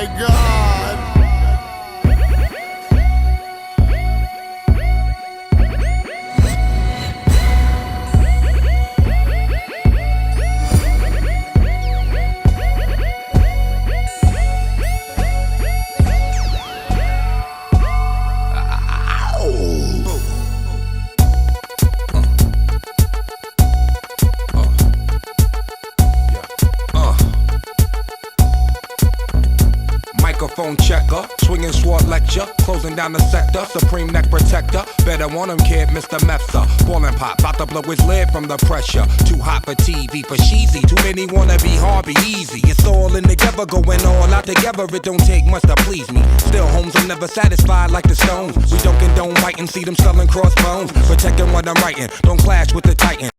my God. Microphone checker, swinging sword lecture, closing down the sector, supreme neck protector. Better want him, kid, Mr. Mepsa. Ballin' pop, bout to blow his lid from the pressure. Too hot for TV, for cheesy. Too many wanna be hard, be easy. It's all in together, going all out together. It don't take much to please me. Still, homes are never satisfied like the Stones. We don't condone biting, see them selling crossbones. Protecting what I'm writing, don't clash with the Titan.